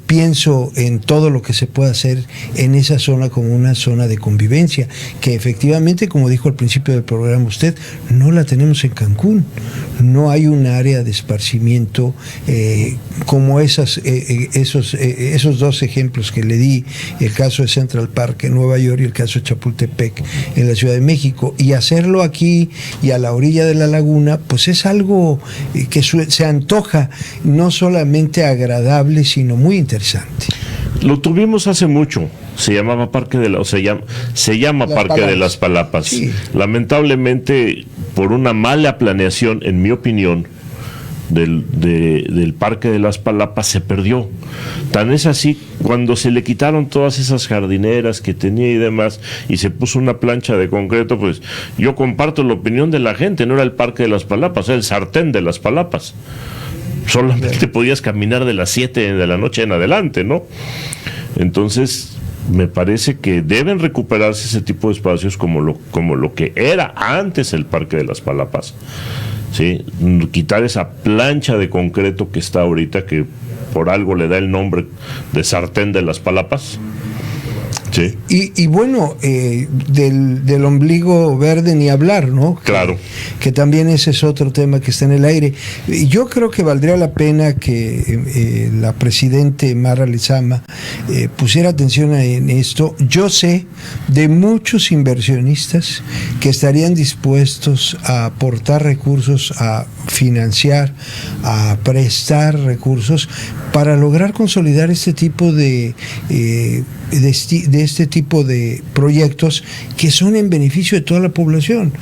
pienso en todo lo que se puede hacer en esa zona como una zona de convivencia, que efectivamente, como dijo al principio del programa usted, no la tenemos en Cancún. No hay un área de esparcimiento como esos dos ejemplos que le di, el caso de Central Park en Nueva York y el caso de Chapultepec en la Ciudad de México. Y hacerlo aquí y a la orilla de la laguna, pues es algo que se antoja no solamente agradable, sino muy interesante. Lo tuvimos hace mucho, se llama Parque de las Palapas. Sí. Lamentablemente, por una mala planeación, en mi opinión, del Parque de las Palapas se perdió. Tan es así, cuando se le quitaron todas esas jardineras que tenía y demás, y se puso una plancha de concreto, pues yo comparto la opinión de la gente, no era el Parque de las Palapas, era el sartén de las Palapas. Solamente podías caminar de las 7 de la noche en adelante, ¿no? Entonces, me parece que deben recuperarse ese tipo de espacios como lo que era antes el Parque de las Palapas, ¿sí? Quitar esa plancha de concreto que está ahorita, que por algo le da el nombre de sartén de las Palapas. Sí. Y bueno, del ombligo verde ni hablar, ¿no? Claro. Que también ese es otro tema que está en el aire. Yo creo que valdría la pena que la presidente Mara Lezama pusiera atención en esto. Yo sé de muchos inversionistas que estarían dispuestos a aportar recursos, a financiar, a prestar recursos para lograr consolidar este tipo de este tipo de proyectos que son en beneficio de toda la población.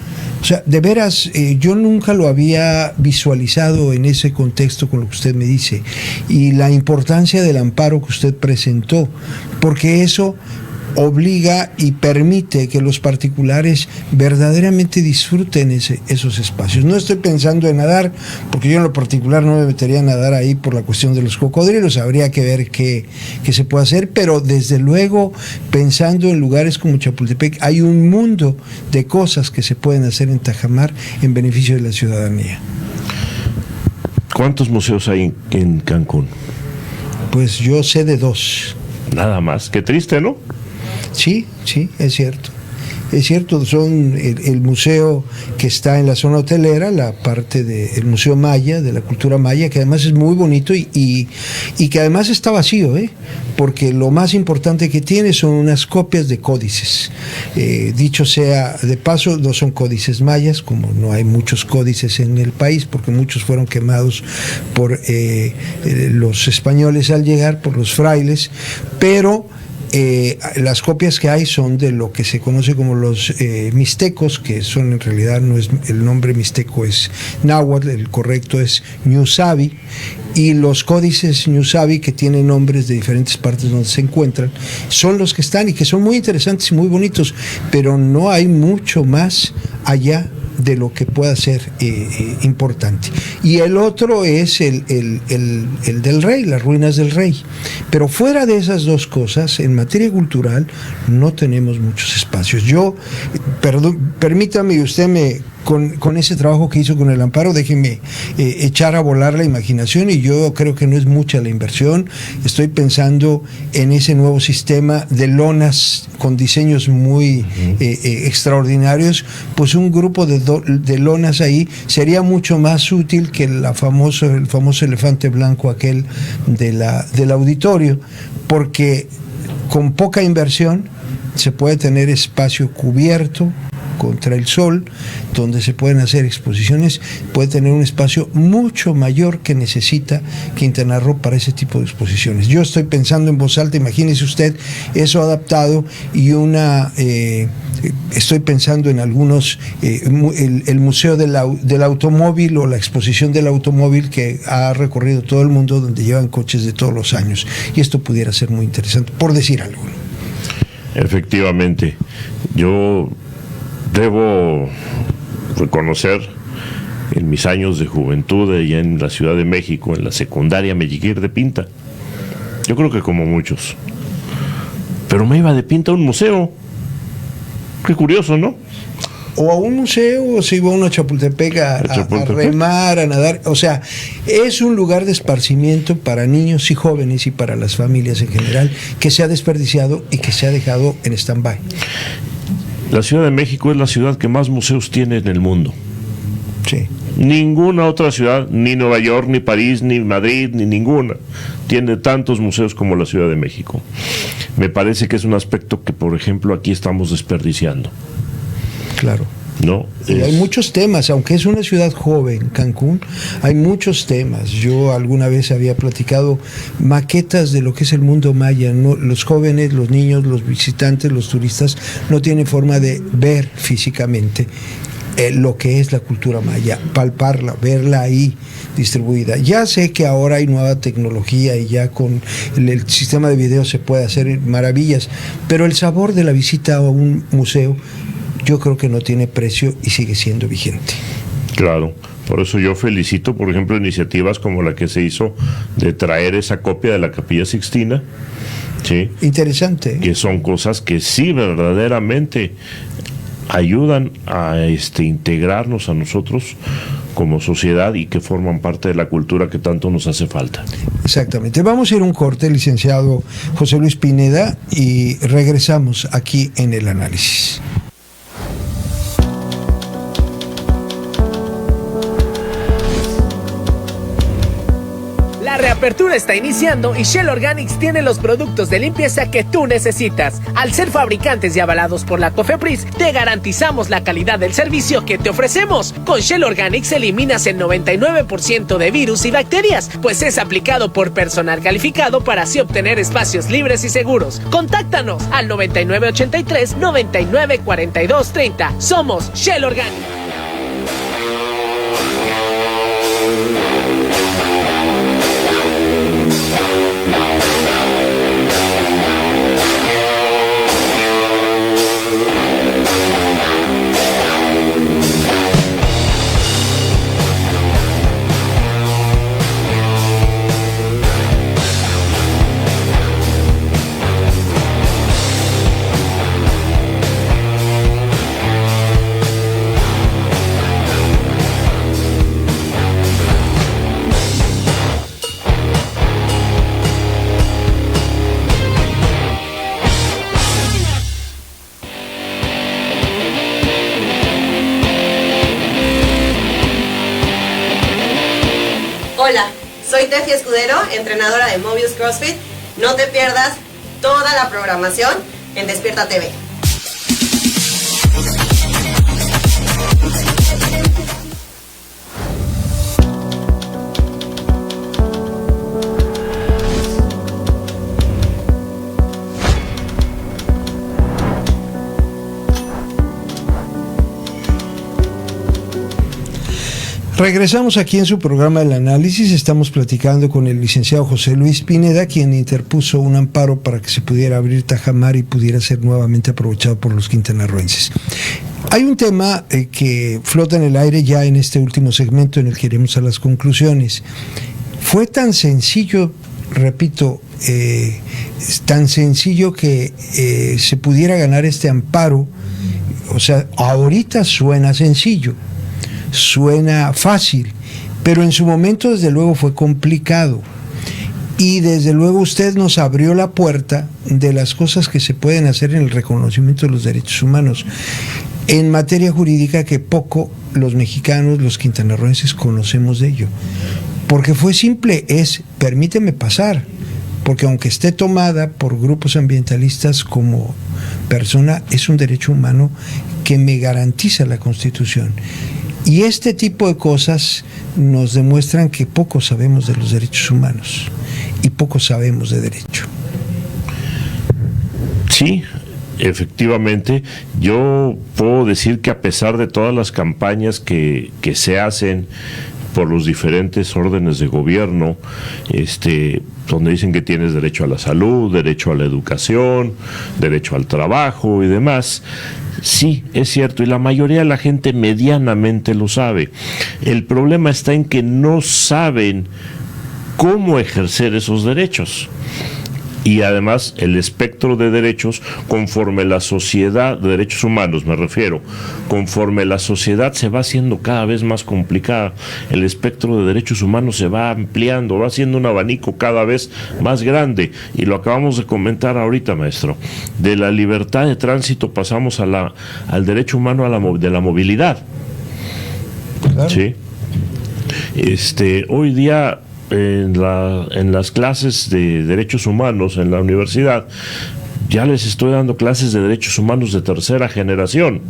O sea, de veras, yo nunca lo había visualizado en ese contexto con lo que usted me dice, y la importancia del amparo que usted presentó, porque eso obliga y permite que los particulares verdaderamente disfruten esos espacios. No estoy pensando en nadar, porque yo en lo particular no me metería a nadar ahí por la cuestión de los cocodrilos, habría que ver qué se puede hacer, pero desde luego pensando en lugares como Chapultepec hay un mundo de cosas que se pueden hacer en Tajamar en beneficio de la ciudadanía. ¿Cuántos museos hay en Cancún? Pues yo sé de 2. Nada más. Qué triste, ¿no? Sí, es cierto. Es cierto, son el museo que está en la zona hotelera, la parte del Museo Maya, de la cultura maya, que además es muy bonito y que además está vacío, porque lo más importante que tiene son unas copias de códices. Dicho sea de paso, no son códices mayas, como no hay muchos códices en el país, porque muchos fueron quemados por los españoles al llegar, por los frailes, pero las copias que hay son de lo que se conoce como los mixtecos, que son en realidad, no es el nombre mixteco, es náhuatl, el correcto es ñusabi, y los códices ñusabi, que tienen nombres de diferentes partes donde se encuentran, son los que están y que son muy interesantes y muy bonitos, pero no hay mucho más allá de lo que pueda ser importante. Y el otro es el del Rey, las ruinas del Rey. Pero fuera de esas dos cosas, en materia cultural, no tenemos muchos espacios. Permítame, usted con ese trabajo que hizo con el Amparo, déjeme echar a volar la imaginación, y yo creo que no es mucha la inversión. Estoy pensando en ese nuevo sistema de lonas con diseños muy extraordinarios. Pues un grupo de lonas ahí sería mucho más útil que el famoso elefante blanco aquel del auditorio, porque con poca inversión se puede tener espacio cubierto contra el sol, donde se pueden hacer exposiciones, puede tener un espacio mucho mayor que necesita Quintana Roo para ese tipo de exposiciones. Yo estoy pensando en voz alta, imagínese usted eso adaptado, y estoy pensando en algunos, el Museo del Automóvil, o la exposición del automóvil que ha recorrido todo el mundo, donde llevan coches de todos los años, y esto pudiera ser muy interesante, por decir algo. Efectivamente, yo debo reconocer, en mis años de juventud allá en la Ciudad de México, en la secundaria, me llegué a ir de pinta. Yo creo que como muchos. Pero me iba de pinta a un museo. Qué curioso, ¿no? O a un museo, o se iba uno a Chapultepec a remar, a nadar. O sea, es un lugar de esparcimiento para niños y jóvenes y para las familias en general, que se ha desperdiciado y que se ha dejado en stand-by. La Ciudad de México es la ciudad que más museos tiene en el mundo. Sí. Ninguna otra ciudad, ni Nueva York, ni París, ni Madrid, ni ninguna, tiene tantos museos como la Ciudad de México. Me parece que es un aspecto que, por ejemplo, aquí estamos desperdiciando. Claro. ¿No? Y hay muchos temas, aunque es una ciudad joven, Cancún, hay muchos temas. Yo alguna vez había platicado maquetas de lo que es el mundo maya, ¿no? Los jóvenes, los niños, los visitantes, los turistas no tienen forma de ver físicamente lo que es la cultura maya, palparla, verla ahí distribuida. Ya sé que ahora hay nueva tecnología y ya con el sistema de video se puede hacer maravillas, pero el sabor de la visita a un museo yo creo que no tiene precio y sigue siendo vigente. Claro, por eso yo felicito, por ejemplo, iniciativas como la que se hizo de traer esa copia de la Capilla Sixtina. ¿Sí? Interesante. Que son cosas que sí verdaderamente ayudan a integrarnos a nosotros como sociedad y que forman parte de la cultura que tanto nos hace falta. Exactamente. Vamos a ir a un corte, licenciado José Luis Pineda, y regresamos aquí en El Análisis. La reapertura está iniciando y Shell Organics tiene los productos de limpieza que tú necesitas. Al ser fabricantes y avalados por la COFEPRIS, te garantizamos la calidad del servicio que te ofrecemos. Con Shell Organics eliminas el 99% de virus y bacterias, pues es aplicado por personal calificado para así obtener espacios libres y seguros. Contáctanos al 9983-994230. Somos Shell Organics. Hola, soy Tefi Escudero, entrenadora de Mobius CrossFit. No te pierdas toda la programación en Despierta TV. Regresamos aquí en su programa El Análisis. Estamos platicando con el licenciado José Luis Pineda, quien interpuso un amparo para que se pudiera abrir Tajamar y pudiera ser nuevamente aprovechado por los quintanarroenses. Hay un tema que flota en el aire ya en este último segmento en el que iremos a las conclusiones. Fue tan sencillo, repito, tan sencillo que se pudiera ganar este amparo. O sea, ahorita suena sencillo, suena fácil, pero en su momento desde luego fue complicado, y desde luego usted nos abrió la puerta de las cosas que se pueden hacer en el reconocimiento de los derechos humanos en materia jurídica que poco los mexicanos, los quintanarroenses conocemos de ello, porque fue simple, es permíteme pasar, porque aunque esté tomada por grupos ambientalistas como persona, es un derecho humano que me garantiza la Constitución. Y este tipo de cosas nos demuestran que poco sabemos de los derechos humanos y poco sabemos de derecho. Sí, efectivamente, yo puedo decir que a pesar de todas las campañas que se hacen por los diferentes órdenes de gobierno, donde dicen que tienes derecho a la salud, derecho a la educación, derecho al trabajo y demás. Sí, es cierto, y la mayoría de la gente medianamente lo sabe. El problema está en que no saben cómo ejercer esos derechos. Y además el espectro de derechos, conforme la sociedad, de derechos humanos me refiero, conforme la sociedad se va haciendo cada vez más complicada, el espectro de derechos humanos se va ampliando, va haciendo un abanico cada vez más grande, y lo acabamos de comentar ahorita, maestro. De la libertad de tránsito pasamos al derecho humano de la movilidad. Claro. ¿Sí? Hoy día en las clases de derechos humanos en la universidad, ya les estoy dando clases de derechos humanos de tercera generación,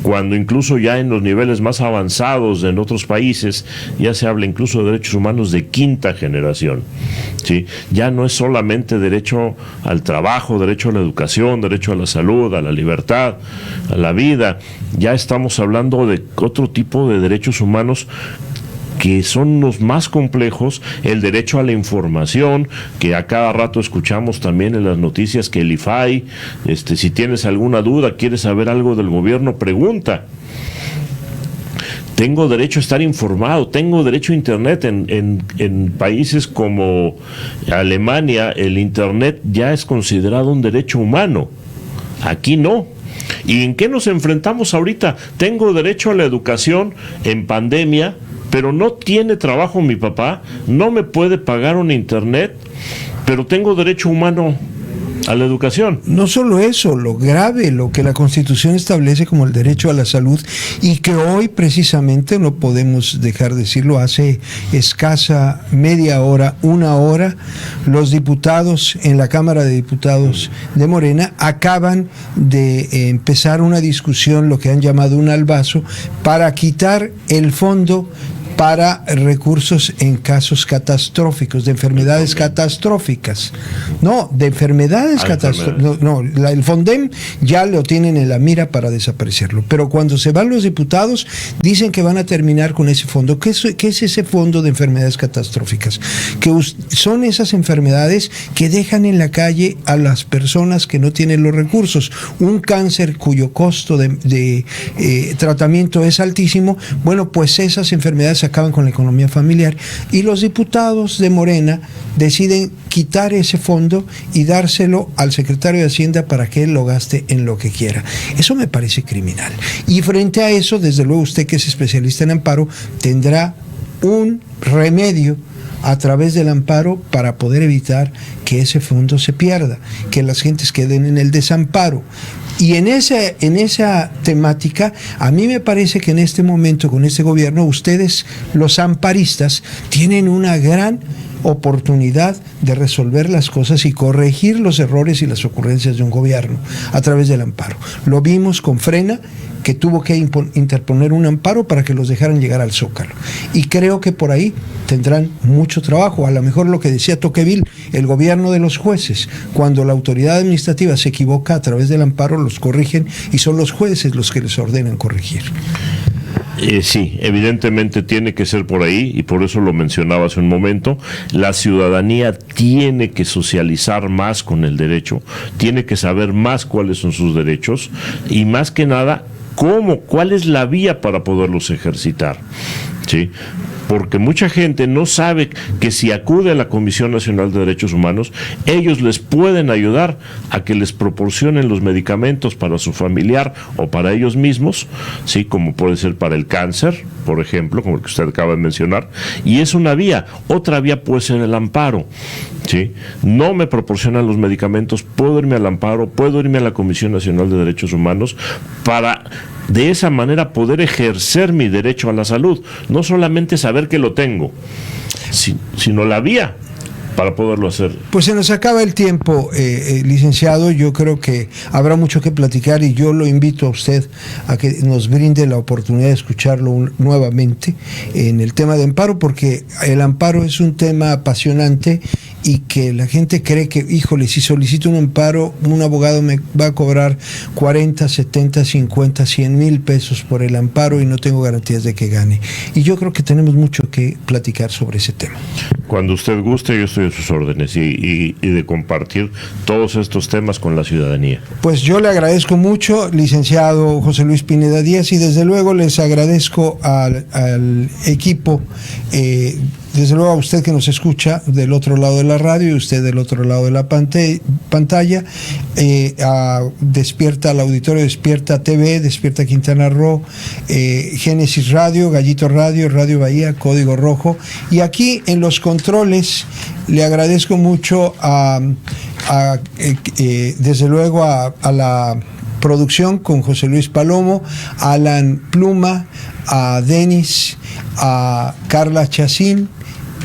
cuando incluso ya en los niveles más avanzados en otros países ya se habla incluso de derechos humanos de quinta generación. ¿Sí? Ya no es solamente derecho al trabajo, derecho a la educación, derecho a la salud, a la libertad, a la vida, ya estamos hablando de otro tipo de derechos humanos que son los más complejos, el derecho a la información, que a cada rato escuchamos también en las noticias que el IFAI, si tienes alguna duda, quieres saber algo del gobierno, pregunta. Tengo derecho a estar informado, tengo derecho a Internet. En países como Alemania, el Internet ya es considerado un derecho humano. Aquí no. ¿Y en qué nos enfrentamos ahorita? Tengo derecho a la educación en pandemia, pero no tiene trabajo mi papá, no me puede pagar un Internet, pero tengo derecho humano a la educación. No solo eso, lo grave, lo que la Constitución establece como el derecho a la salud, y que hoy precisamente, no podemos dejar de decirlo, hace escasa media hora, una hora, los diputados en la Cámara de Diputados de Morena acaban de empezar una discusión, lo que han llamado un albazo, para quitar el fondo para recursos en casos catastróficos, de enfermedades catastróficas. No, de enfermedades catastróficas. No, el Fondem ya lo tienen en la mira para desaparecerlo. Pero cuando se van los diputados, dicen que van a terminar con ese fondo. ¿Qué es ese fondo de enfermedades catastróficas? Que son esas enfermedades que dejan en la calle a las personas que no tienen los recursos. Un cáncer cuyo costo de tratamiento es altísimo. Bueno, pues esas enfermedades acaban con la economía familiar, y los diputados de Morena deciden quitar ese fondo y dárselo al secretario de Hacienda para que él lo gaste en lo que quiera. Eso me parece criminal. Y frente a eso, desde luego usted, que es especialista en amparo, tendrá un remedio a través del amparo para poder evitar que ese fondo se pierda, que las gentes queden en el desamparo. Y en esa temática, a mí me parece que en este momento, con este gobierno, ustedes, los amparistas, tienen una gran oportunidad de resolver las cosas y corregir los errores y las ocurrencias de un gobierno a través del amparo. Lo vimos con Frena, que tuvo que interponer un amparo para que los dejaran llegar al Zócalo. Y creo que por ahí tendrán mucho trabajo. A lo mejor lo que decía Tocqueville, el gobierno de los jueces, cuando la autoridad administrativa se equivoca a través del amparo, los corrigen y son los jueces los que les ordenan corregir. Sí, evidentemente tiene que ser por ahí, y por eso lo mencionaba hace un momento. La ciudadanía tiene que socializar más con el derecho, tiene que saber más cuáles son sus derechos y más que nada cuál es la vía para poderlos ejercitar, ¿sí? Porque mucha gente no sabe que si acude a la Comisión Nacional de Derechos Humanos, ellos les pueden ayudar a que les proporcionen los medicamentos para su familiar o para ellos mismos, ¿sí? Como puede ser para el cáncer, por ejemplo, como el que usted acaba de mencionar, y es una vía. Otra vía puede ser el amparo, ¿sí? No me proporcionan los medicamentos, puedo irme al amparo, puedo irme a la Comisión Nacional de Derechos Humanos para de esa manera poder ejercer mi derecho a la salud, no solamente saber que lo tengo, sino la vía para poderlo hacer. Pues se nos acaba el tiempo, licenciado. Yo creo que habrá mucho que platicar y yo lo invito a usted a que nos brinde la oportunidad de escucharlo nuevamente en el tema de amparo, porque el amparo es un tema apasionante y que la gente cree que, híjole, si solicito un amparo, un abogado me va a cobrar 40, 70, 50, 100 mil pesos por el amparo y no tengo garantías de que gane. Y yo creo que tenemos mucho que platicar sobre ese tema. Cuando usted guste, yo estoy a sus órdenes y de compartir todos estos temas con la ciudadanía. Pues yo le agradezco mucho, licenciado José Luis Pineda Díaz, y desde luego les agradezco al equipo, desde luego a usted que nos escucha del otro lado de la radio y usted del otro lado de la pantalla, al auditorio Despierta TV, Despierta Quintana Roo, Génesis Radio, Gallito Radio, Radio Bahía, Código Rojo, y aquí en los controles le agradezco mucho desde luego a la producción con José Luis Palomo, a Alan Pluma, a Denis, a Carla Chacín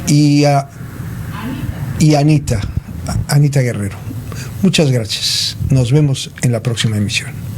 y Anita Guerrero. Muchas gracias. Nos vemos en la próxima emisión.